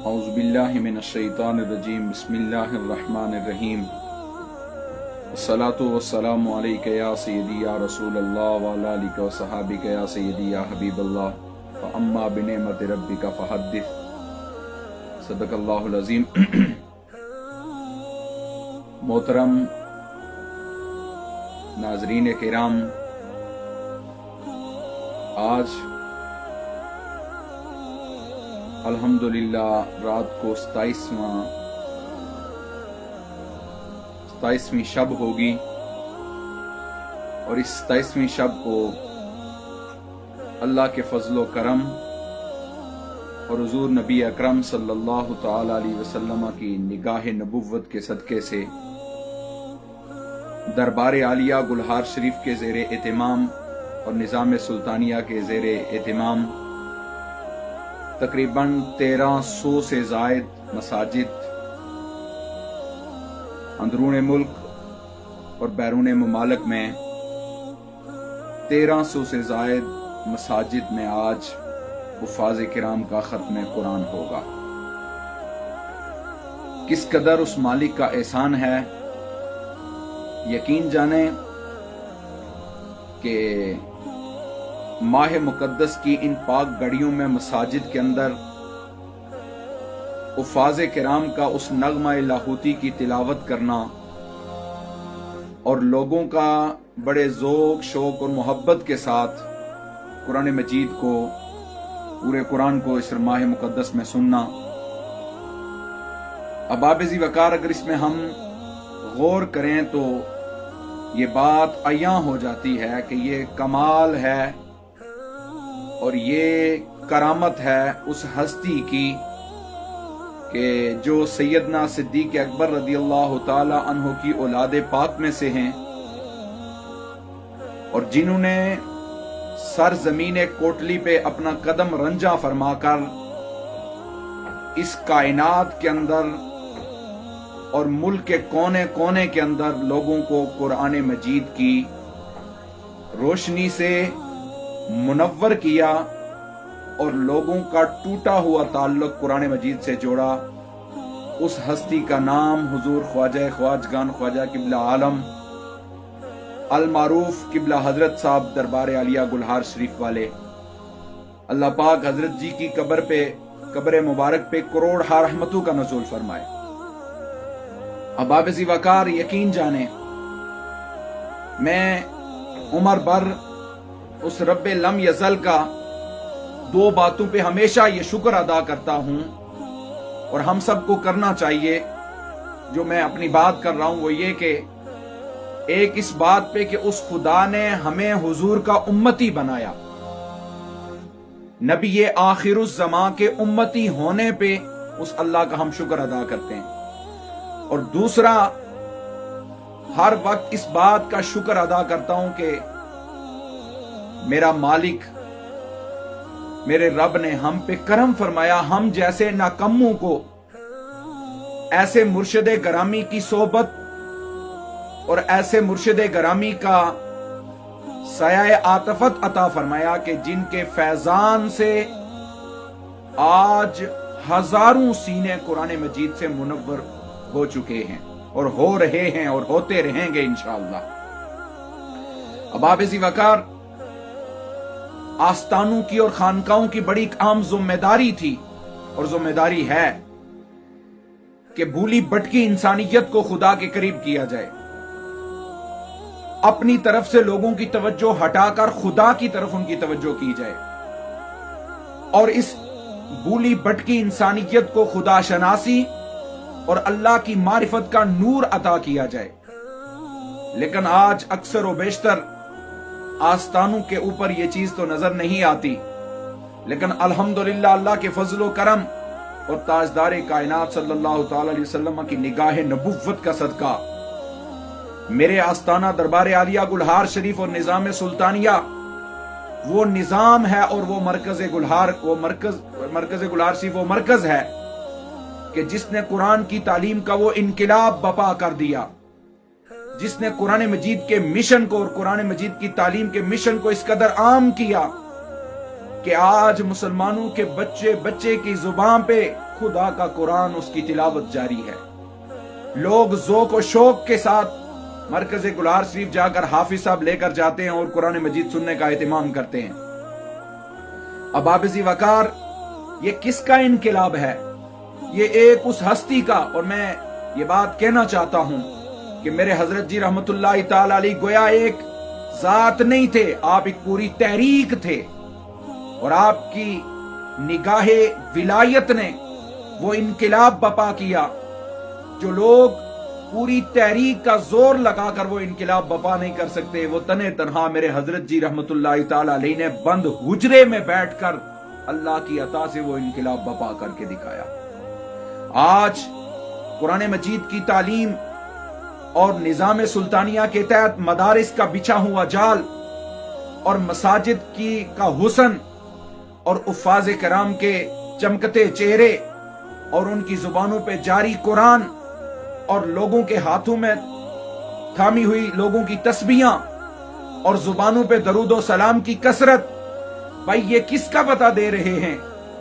اعوذ باللہ من الشیطان الرجیم بسم اللہ الرحمن الرحیم الصلاۃ والسلام علیک یا سیدی یا رسول اللہ وعلی آلک و صحابک یا سیدی یا حبیب اللہ فاما بنعمت ربک فحدث صدق اللہ العظیم۔ محترم ناظرین کرام، آج الحمدللہ رات کو 27ویں شب ہوگی، اور اس 27ویں شب کو اللہ کے فضل و کرم اور حضور نبی اکرم صلی اللہ تعالی علیہ وسلم کی نگاہ نبوت کے صدقے سے دربار عالیہ گلہار شریف کے زیر اہتمام اور نظام سلطانیہ کے زیر اہتمام تقریباً 1300 سے زائد مساجد اندرون ملک اور بیرون ممالک میں 1300 سے زائد مساجد میں آج حفاظ کرام کا ختم قرآن ہوگا۔ کس قدر اس مالک کا احسان ہے، یقین جانیں کہ ماہ مقدس کی ان پاک گھڑیوں میں مساجد کے اندر حفاظ کرام کا اس نغمہ لاہوتی کی تلاوت کرنا اور لوگوں کا بڑے ذوق شوق اور محبت کے ساتھ قرآن مجید کو، پورے قرآن کو اس ماہ مقدس میں سننا، اباب ذی وقار اگر اس میں ہم غور کریں تو یہ بات عیاں ہو جاتی ہے کہ یہ کمال ہے اور یہ کرامت ہے اس ہستی کی کہ جو سیدنا صدیق اکبر رضی اللہ تعالی عنہ کی اولاد پاک میں سے ہیں، اور جنہوں نے سرزمین کوٹلی پہ اپنا قدم رنجا فرما کر اس کائنات کے اندر اور ملک کے کونے کونے کے اندر لوگوں کو قرآن مجید کی روشنی سے منور کیا اور لوگوں کا ٹوٹا ہوا تعلق قرآن مجید سے جوڑا، اس ہستی کا نام حضور خواجہ خواجگان خواجہ قبلہ عالم المعروف قبلہ حضرت صاحب دربار عالیہ گلہار شریف والے۔ اللہ پاک حضرت جی کی قبر مبارک پہ کروڑ رحمتوں کا نزول فرمائے۔ اباب ذی وقار، یقین جانیں میں عمر بھر اس رب لم یزل کا دو باتوں پہ ہمیشہ یہ شکر ادا کرتا ہوں، اور ہم سب کو کرنا چاہیے۔ جو میں اپنی بات کر رہا ہوں وہ یہ کہ ایک اس بات پہ کہ اس خدا نے ہمیں حضور کا امتی بنایا، نبی آخر الزمان کے امتی ہونے پہ اس اللہ کا ہم شکر ادا کرتے ہیں، اور دوسرا ہر وقت اس بات کا شکر ادا کرتا ہوں کہ میرا مالک، میرے رب نے ہم پہ کرم فرمایا، ہم جیسے ناکموں کو ایسے مرشد گرامی کی صحبت اور ایسے مرشد گرامی کا سایہ عاطفت عطا فرمایا کہ جن کے فیضان سے آج ہزاروں سینے قرآن مجید سے منور ہو چکے ہیں اور ہو رہے ہیں اور ہوتے رہیں گے انشاءاللہ۔ اباب ذی وقار، آستانوں کی اور خانقاہوں کی بڑی عام ذمہ داری تھی اور ذمہ داری ہے کہ بھولی بھٹکی انسانیت کو خدا کے قریب کیا جائے، اپنی طرف سے لوگوں کی توجہ ہٹا کر خدا کی طرف ان کی توجہ کی جائے، اور اس بھولی بھٹکی انسانیت کو خدا شناسی اور اللہ کی معرفت کا نور عطا کیا جائے۔ لیکن آج اکثر و بیشتر آستانوں کے اوپر یہ چیز تو نظر نہیں آتی، لیکن الحمدللہ اللہ کے فضل و کرم اور تاجدار کائنات صلی اللہ تعالی علیہ وسلم کی نگاہ نبوت کا صدقہ میرے آستانہ دربار عالیہ گلہار شریف اور نظام سلطانیہ وہ نظام ہے، اور وہ مرکز گلہار شریف وہ مرکز ہے کہ جس نے قرآن کی تعلیم کا وہ انقلاب بپا کر دیا، جس نے قرآن مجید کے مشن کو اور قرآن مجید کی تعلیم کے مشن کو اس قدر عام کیا کہ آج مسلمانوں کے بچے بچے کی زبان پہ خدا کا قرآن اس کی تلاوت جاری ہے. لوگ ذوق و شوق کے ساتھ مرکز گلہار شریف جا کر حافظ صاحب لے کر جاتے ہیں اور قرآن مجید سننے کا اہتمام کرتے ہیں. اب حافظ وقار، یہ کس کا انقلاب ہے؟ یہ ایک اس ہستی کا. اور میں یہ بات کہنا چاہتا ہوں کہ میرے حضرت جی رحمت اللہ تعالی علیہ گویا ایک ذات نہیں تھے، آپ ایک پوری تحریک تھے، اور آپ کی نگاہ ولایت نے وہ انقلاب بپا کیا جو لوگ پوری تحریک کا زور لگا کر وہ انقلاب بپا نہیں کر سکتے. وہ تنہ تنہا میرے حضرت جی رحمت اللہ تعالی علیہ نے بند حجرے میں بیٹھ کر اللہ کی عطا سے وہ انقلاب بپا کر کے دکھایا. آج قرآن مجید کی تعلیم اور نظام سلطانیہ کے تحت مدارس کا بچھا ہوا جال اور مساجد کا حسن اور حفاظ کرام کے چمکتے چہرے اور ان کی زبانوں پہ جاری قرآن اور لوگوں کے ہاتھوں میں تھامی ہوئی لوگوں کی تسبیحاں اور زبانوں پہ درود و سلام کی کثرت، بھائی یہ کس کا پتہ دے رہے ہیں؟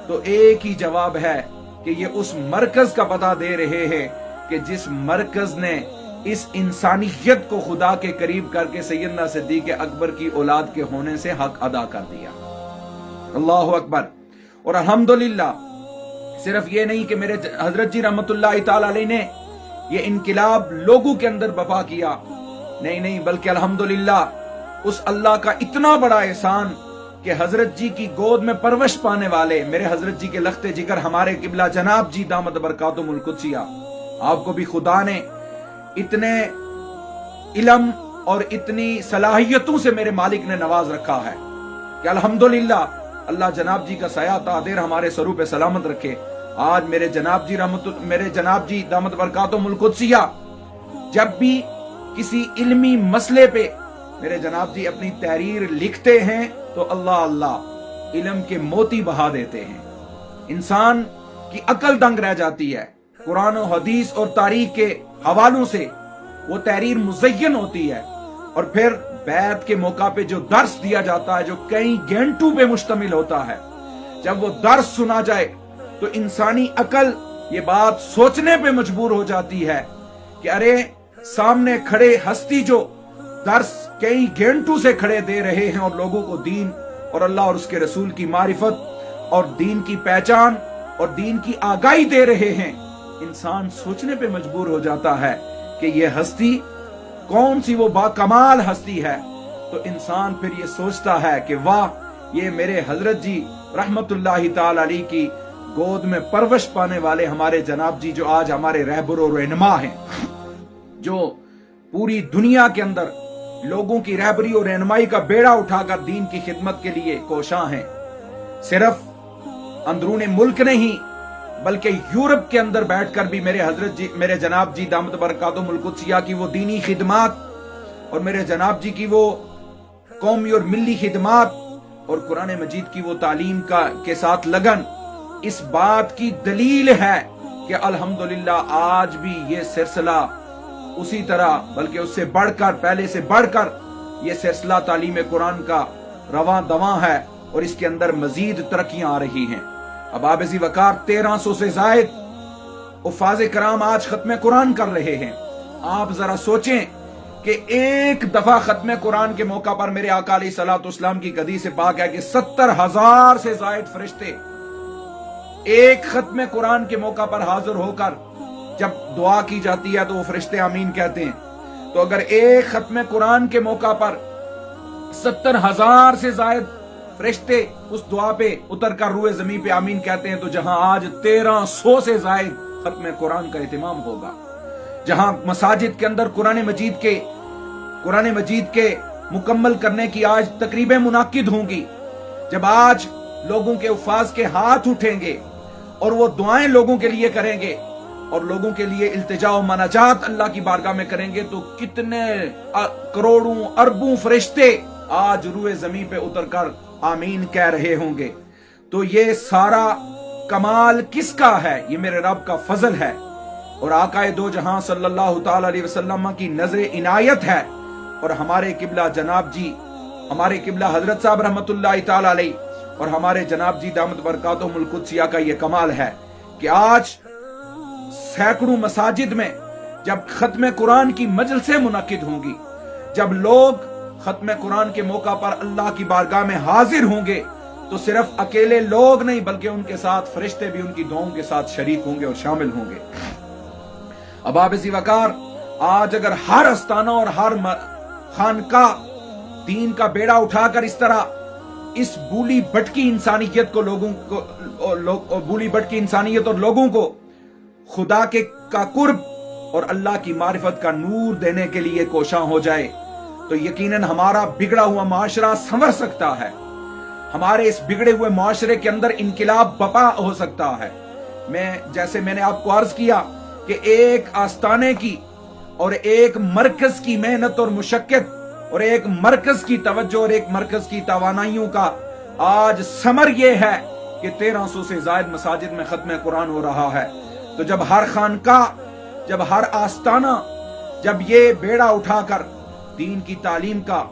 تو ایک ہی جواب ہے کہ یہ اس مرکز کا پتہ دے رہے ہیں کہ جس مرکز نے اس انسانیت کو خدا کے قریب کر کے سیدنا صدیق اکبر کی اولاد کے ہونے سے حق ادا کر دیا. اللہ اکبر. اور الحمدللہ صرف یہ نہیں کہ میرے حضرت جی رحمت اللہ تعالی علیہ نے یہ انقلاب لوگوں کے اندر بپا کیا، نہیں بلکہ الحمدللہ اس اللہ کا اتنا بڑا احسان کہ حضرت جی کی گود میں پرورش پانے والے میرے حضرت جی کے لخت جگر ہمارے قبلہ جناب جی دامت برکاتہم القدسیہ، آپ کو بھی خدا نے اتنے علم اور اتنی صلاحیتوں سے میرے مالک نے نواز رکھا ہے کہ الحمدللہ اللہ جناب جی کا سایہ تا دیر ہمارے سروں پہ سلامت رکھے. آج میرے جناب جی دامت برکاتہم القدسیہ جب بھی کسی علمی مسئلے پہ میرے جناب جی اپنی تحریر لکھتے ہیں تو اللہ علم کے موتی بہا دیتے ہیں. انسان کی عقل دنگ رہ جاتی ہے. قرآن و حدیث اور تاریخ کے حوالوں سے وہ تحریر مزین ہوتی ہے، اور پھر بیعت کے موقع پہ جو درس دیا جاتا ہے جو کئی گھنٹوں پہ مشتمل ہوتا ہے، جب وہ درس سنا جائے تو انسانی عقل یہ بات سوچنے پہ مجبور ہو جاتی ہے کہ ارے سامنے کھڑے ہستی جو درس کئی گھنٹوں سے کھڑے دے رہے ہیں اور لوگوں کو دین اور اللہ اور اس کے رسول کی معرفت اور دین کی پہچان اور دین کی آگاہی دے رہے ہیں، انسان سوچنے پہ مجبور ہو جاتا ہے کہ یہ ہستی کون سی وہ با کمال ہستی ہے. تو انسان پھر یہ سوچتا ہے کہ واہ، یہ میرے حضرت جی رحمت اللہ تعالی علیہ کی گود میں پرورش پانے والے ہمارے جناب جی جو آج ہمارے رہبر و رہنما ہیں، جو پوری دنیا کے اندر لوگوں کی رہبری اور رہنمائی کا بیڑا اٹھا کر دین کی خدمت کے لیے کوشاں ہیں. صرف اندرون ملک نہیں بلکہ یورپ کے اندر بیٹھ کر بھی میرے حضرت جی میرے جناب جی دامت برکاتہم القدسیہ کی وہ دینی خدمات اور میرے جناب جی کی وہ قومی اور ملی خدمات اور قرآن مجید کی وہ تعلیم کے ساتھ لگن اس بات کی دلیل ہے کہ الحمدللہ آج بھی یہ سلسلہ اسی طرح بلکہ اس سے بڑھ کر پہلے سے بڑھ کر یہ سلسلہ تعلیم قرآن کا رواں دواں ہے اور اس کے اندر مزید ترقیاں آ رہی ہیں. اب حافظ وقار 1300 سے زائد حفاظ کرام آج ختم قرآن کر رہے ہیں. آپ ذرا سوچیں کہ ایک دفعہ ختم قرآن کے موقع پر میرے آقا علیہ الصلوۃ والسلام کی حدیث پاک ہے کہ 70,000 سے زائد فرشتے ایک ختم قرآن کے موقع پر حاضر ہو کر جب دعا کی جاتی ہے تو وہ فرشتے آمین کہتے ہیں. تو اگر ایک ختم قرآن کے موقع پر 70,000 سے زائد فرشتے اس دعا پہ اتر کر روئے زمین پہ آمین کہتے ہیں تو جہاں آج 1300 سے زائد ختم قرآن کا اہتمام ہوگا، جہاں مساجد کے اندر قرآن مجید کے مکمل کرنے کی آج تقریبیں منعقد ہوں گی، جب آج لوگوں کے حفاظ کے ہاتھ اٹھیں گے اور وہ دعائیں لوگوں کے لیے کریں گے اور لوگوں کے لیے التجا و مناجات اللہ کی بارگاہ میں کریں گے، تو کتنے کروڑوں اربوں فرشتے آج روئے زمین پہ اتر کر آمین کہہ رہے ہوں گے. تو یہ سارا کمال کس کا ہے؟ یہ میرے رب کا فضل ہے اور آقا دو جہاں صلی اللہ تعالی علیہ وسلم کی نظر عنایت ہے. اور ہمارے قبلہ جناب جی، ہمارے قبلہ حضرت صاحب رحمت اللہ تعالی علیہ اور ہمارے جناب جی دامت برکاتہم القدسیہ کا یہ کمال ہے کہ آج سینکڑوں مساجد میں جب ختم قرآن کی مجلسیں منعقد ہوں گی، جب لوگ ختم قرآن کے موقع پر اللہ کی بارگاہ میں حاضر ہوں گے، تو صرف اکیلے لوگ نہیں بلکہ ان کے ساتھ فرشتے بھی ان کی دعاؤں کے ساتھ شریک ہوں گے اور شامل ہوں گے۔ احباب ذی وقار، آج اگر ہر استانہ اور ہر خانقاہ دین کا بیڑا اٹھا کر اس طرح اس بولی بٹکی انسانیت کو بولی بٹکی انسانیت اور لوگوں کو خدا کا قرب اور اللہ کی معرفت کا نور دینے کے لیے کوشاں ہو جائے تو یقیناً ہمارا بگڑا ہوا معاشرہ سنور سکتا ہے، ہمارے اس بگڑے ہوئے معاشرے کے اندر انقلاب برپا ہو سکتا ہے۔ جیسے میں نے آپ کو عرض کیا کہ ایک آستانے کی اور ایک مرکز کی محنت اور مشقت اور ایک مرکز کی توجہ اور ایک مرکز کی توانائیوں کا آج ثمر یہ ہے کہ 1300 سے زائد مساجد میں ختم قرآن ہو رہا ہے۔ تو جب ہر خانقاہ، جب ہر آستانہ، جب یہ بیڑا اٹھا کر دین کی تعلیم کا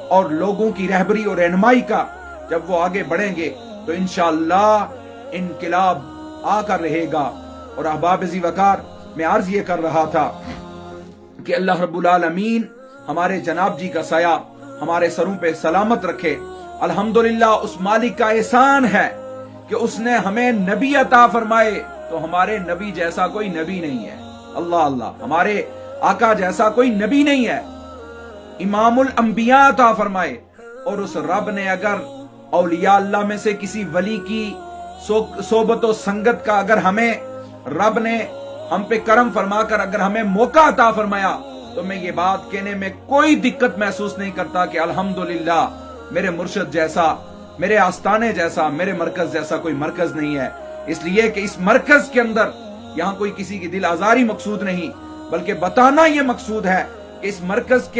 اور لوگوں کی رہبری اور رہنمائی کا جب وہ آگے بڑھیں گے تو انشاءاللہ انقلاب آ کر رہے گا۔ اور احباب ذی وقار، میں عرض یہ کر رہا تھا کہ اللہ رب العالمین ہمارے جناب جی کا سایہ ہمارے سروں پہ سلامت رکھے۔ الحمدللہ اس مالک کا احسان ہے کہ اس نے ہمیں نبی عطا فرمائے، تو ہمارے نبی جیسا کوئی نبی نہیں ہے۔ اللہ اللہ، ہمارے آقا جیسا کوئی نبی نہیں ہے۔ امام الانبیاء عطا فرمائے، اور اس رب نے اگر اولیاء اللہ میں سے کسی ولی کی صحبت و سنگت کا اگر ہمیں رب نے ہم پہ کرم فرما کر اگر ہمیں موقع عطا فرمایا تو میں یہ بات کہنے میں کوئی دقت محسوس نہیں کرتا کہ الحمدللہ میرے مرشد جیسا، میرے آستانے جیسا، میرے مرکز جیسا کوئی مرکز نہیں ہے۔ اس لیے کہ اس مرکز کے اندر یہاں کوئی کسی کی دل آزاری مقصود نہیں، بلکہ بتانا یہ مقصود ہے کہ اس مرکز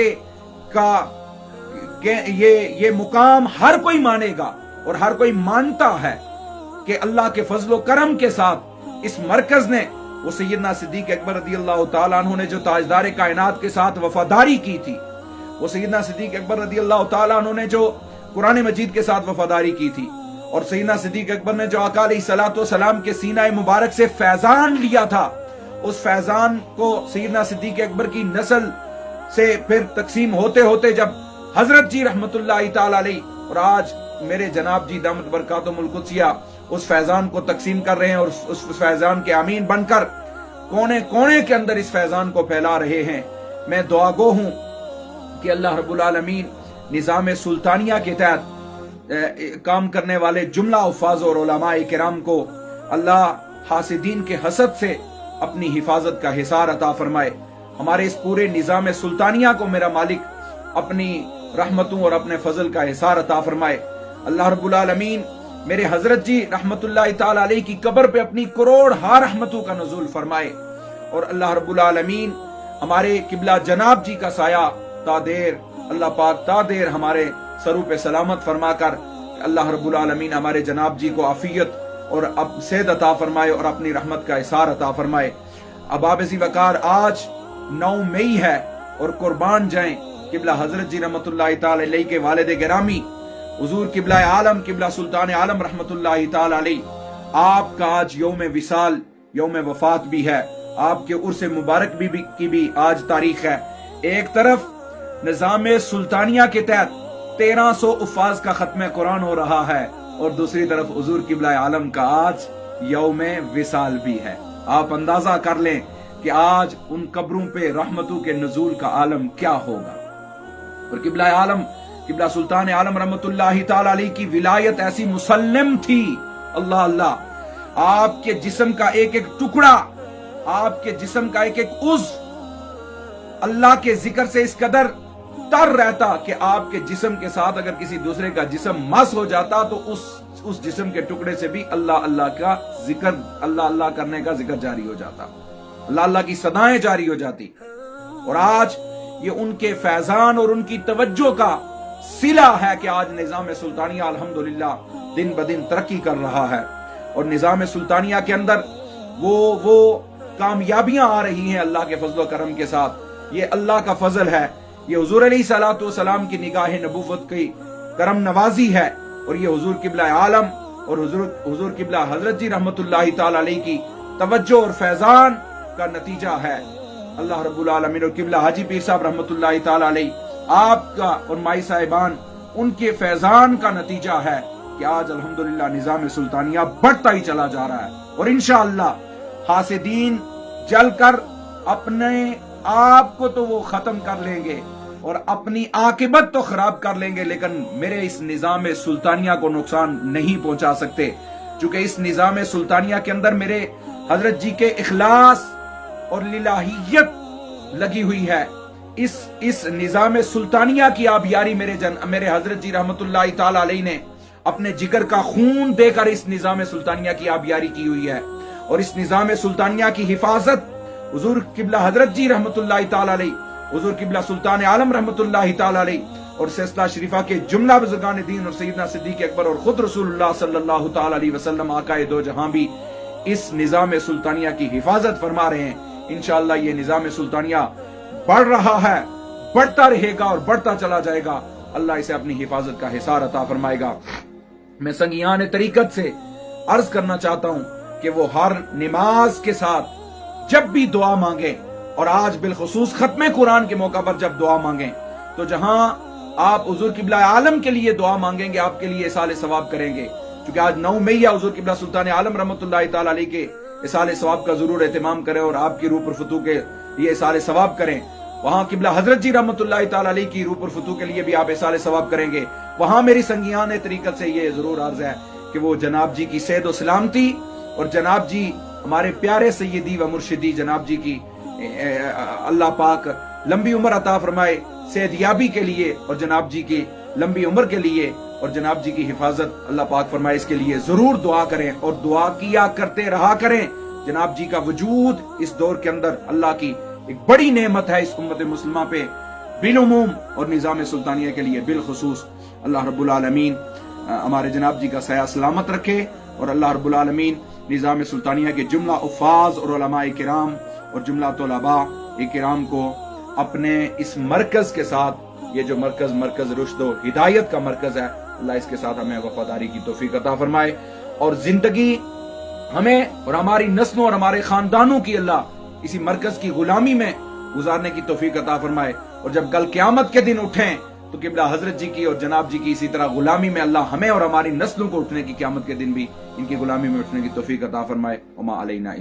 یہ مقام ہر کوئی مانے گا اور ہر کوئی مانتا ہے کہ اللہ کے فضل و کرم کے ساتھ اس مرکز نے، وہ سیدنا صدیق اکبر رضی اللہ تعالیٰ عنہ نے جو تاجدار کائنات کے ساتھ وفاداری کی تھی، وہ سیدنا صدیق اکبر رضی اللہ تعالیٰ عنہ نے جو قرآن مجید کے ساتھ وفاداری کی تھی، اور سیدنا صدیق اکبر نے جو آقا علیہ الصلوۃ والسلام کے سینہ مبارک سے فیضان لیا تھا، اس فیضان کو سیدنا صدیق اکبر کی نسل سے پھر تقسیم ہوتے ہوتے جب حضرت جی رحمت اللہ تعالی علیہ اور آج میرے جناب جی دامت برکاتہم القدسیہ اس فیضان کو تقسیم کر رہے ہیں اور اس فیضان کے امین بن کر کونے کونے کے اندر اس فیضان کو پھیلا رہے ہیں، میں دعا گو ہوں کہ اللہ رب العالمین نظام سلطانیہ کے تحت کام کرنے والے جملہ حفاظ اور علماء کرام کو اللہ حاسدین کے حسد سے اپنی حفاظت کا حصار عطا فرمائے۔ ہمارے اس پورے نظام سلطانیہ کو میرا مالک اپنی رحمتوں اور اپنے فضل کا حصار عطا فرمائے۔ اللہ رب العالمین میرے حضرت جی رحمت اللہ تعالی علیہ کی قبر پہ اپنی کروڑ ہا رحمتوں کا نزول فرمائے، اور اللہ رب العالمین ہمارے قبلہ جناب جی کا سایہ تا دیر، اللہ پاک تا دیر ہمارے سروں پہ سلامت فرما کر اللہ رب العالمین ہمارے جناب جی کو عافیت اور صحت عطا فرمائے اور اپنی رحمت کا احسار عطا فرمائے۔ احباب ذی وقار، آج 9 مئی ہے اور قربان جائیں قبلہ حضرت جی رحمت اللہ تعالی علیہ کے والد گرامی حضور قبلہ عالم قبلہ سلطان عالم رحمت اللہ تعالی علیہ، آپ کا آج یوم وصال، یوم وفات بھی ہے، آپ کے عرس مبارک کی بھی آج تاریخ ہے۔ ایک طرف نظام سلطانیہ کے تحت 1300 حفاظ کا ختم قرآن ہو رہا ہے، اور دوسری طرف حضور قبلہ عالم کا آج یوم وصال بھی ہے۔ آپ اندازہ کر لیں کہ آج ان قبروں پہ رحمتوں کے نزول کا عالم کیا ہوگا۔ اور قبلہ عالم قبلہ سلطان عالم رحمت اللہ تعالی علیہ کی ولایت ایسی مسلم تھی، اللہ اللہ، آپ کے جسم کا ایک ایک ٹکڑا، آپ کے جسم کا ایک ایک عضو اللہ کے ذکر سے اس قدر تر رہتا کہ آپ کے جسم کے ساتھ اگر کسی دوسرے کا جسم مس ہو جاتا تو اس جسم کے ٹکڑے سے بھی اللہ اللہ کا ذکر، اللہ اللہ کرنے کا ذکر جاری ہو جاتا، اللہ اللہ کی صدائیں جاری ہو جاتی۔ اور آج یہ ان کے فیضان اور ان کی توجہ کا صلہ ہے کہ آج نظام سلطانیہ الحمدللہ دن بدن ترقی کر رہا ہے، اور نظام سلطانیہ کے اندر وہ کامیابیاں آ رہی ہیں اللہ کے فضل و کرم کے ساتھ۔ یہ اللہ کا فضل ہے، یہ حضور علیہ الصلوۃ والسلام کی نگاہ نبوت کی کرم نوازی ہے اور یہ حضور قبلہ عالم اور حضور قبلہ حضرت جی رحمت اللہ تعالی علیہ کی توجہ اور فیضان کا نتیجہ ہے۔ اللہ رب العالمین اور قبلہ حاجی پیر صاحب رحمت اللہ تعالی علیہ آپ کا اور مائی صاحبان ان کے فیضان کا نتیجہ ہے کہ آج الحمدللہ نظام سلطانیہ بڑھتا ہی چلا جا رہا ہے، اور انشاءاللہ حاسدین جل کر اپنے آپ کو تو وہ ختم کر لیں گے اور اپنی عاقبت تو خراب کر لیں گے، لیکن میرے اس نظام سلطانیہ کو نقصان نہیں پہنچا سکتے، چونکہ اس نظام سلطانیہ کے اندر میرے حضرت جی کے اخلاص اور للہیت لگی ہوئی ہے۔ اس نظام سلطانیہ کی آبیاری میرے حضرت جی رحمت اللہ تعالی علیہ نے اپنے جگر کا خون دے کر اس نظام سلطانیہ کی آبیاری کی ہوئی ہے، اور اس نظام سلطانیہ کی حفاظت حضور قبلہ حضرت جی رحمت اللہ تعالی علیہ، حضور قبلہ سلطان عالم رحمت اللہ تعالی علیہ اور سلسلہ شریفہ کے جملہ بزرگان دین اور سیدنا صدیق اکبر اور خود رسول اللہ صلی اللہ تعالی علیہ وسلم آقا دو جہاں بھی اس نظام سلطانیہ کی حفاظت فرما رہے ہیں۔ انشاءاللہ یہ نظام سلطانیہ بڑھ رہا ہے، بڑھتا رہے گا اور بڑھتا چلا جائے گا، اللہ اسے اپنی حفاظت کا حصار عطا فرمائے گا۔ میں سنگیان طریقت سے عرض کرنا چاہتا ہوں کہ وہ ہر نماز کے ساتھ جب بھی دعا مانگیں، اور آج بالخصوص ختم قرآن کے موقع پر جب دعا مانگیں تو جہاں آپ حضور قبلہ عالم کے لیے دعا مانگیں گے آپ کے لیے اصال ثواب کریں گے، کیونکہ آج 9 مئی ہے، حضور قبلہ سلطان عالم رحمت اللہ تعالی علیہ کے اصال ثواب کا ضرور اہتمام کریں اور آپ کی روح پر فتوح کے لیے اصال ثواب کریں۔ وہاں قبلہ حضرت جی رحمت اللہ تعالی علیہ کی روح پر فتوح کے لیے بھی آپ اصال ثواب کریں گے۔ وہاں میری سنگیان طریقت سے یہ ضرور عرض ہے کہ وہ جناب جی کی صحت و سلامتی اور جناب جی ہمارے پیارے سیدی و مرشدی جناب جی کی اللہ پاک لمبی عمر عطا فرمائے صحت یابی کے لیے، اور جناب جی کی لمبی عمر کے لیے اور جناب جی کی حفاظت اللہ پاک فرمائے، اس کے لیے ضرور دعا کریں اور دعا کیا کرتے رہا کریں۔ جناب جی کا وجود اس دور کے اندر اللہ کی ایک بڑی نعمت ہے اس امت مسلمہ پہ بالعموم، اور نظام سلطانیہ کے لیے بالخصوص۔ اللہ رب العالمین ہمارے جناب جی کا سایہ سلامت رکھے، اور اللہ رب العالمین نظام سلطانیہ کے جملہ حفاظ اور علماء کرام اور جملہ طلباء کرام کو اپنے اس مرکز کے ساتھ، یہ جو مرکز رشد و ہدایت کا مرکز ہے، اللہ اس کے ساتھ ہمیں وفاداری کی توفیق عطا فرمائے، اور زندگی ہمیں اور ہماری نسلوں اور ہمارے خاندانوں کی اللہ اسی مرکز کی غلامی میں گزارنے کی توفیق عطا فرمائے، اور جب کل قیامت کے دن اٹھیں تو قبلہ حضرت جی کی اور جناب جی کی اسی طرح غلامی میں اللہ ہمیں اور ہماری نسلوں کو اٹھنے کی قیامت کے دن بھی ان کی غلامی میں اٹھنے کی توفیق عطا فرمائے۔ وما علینا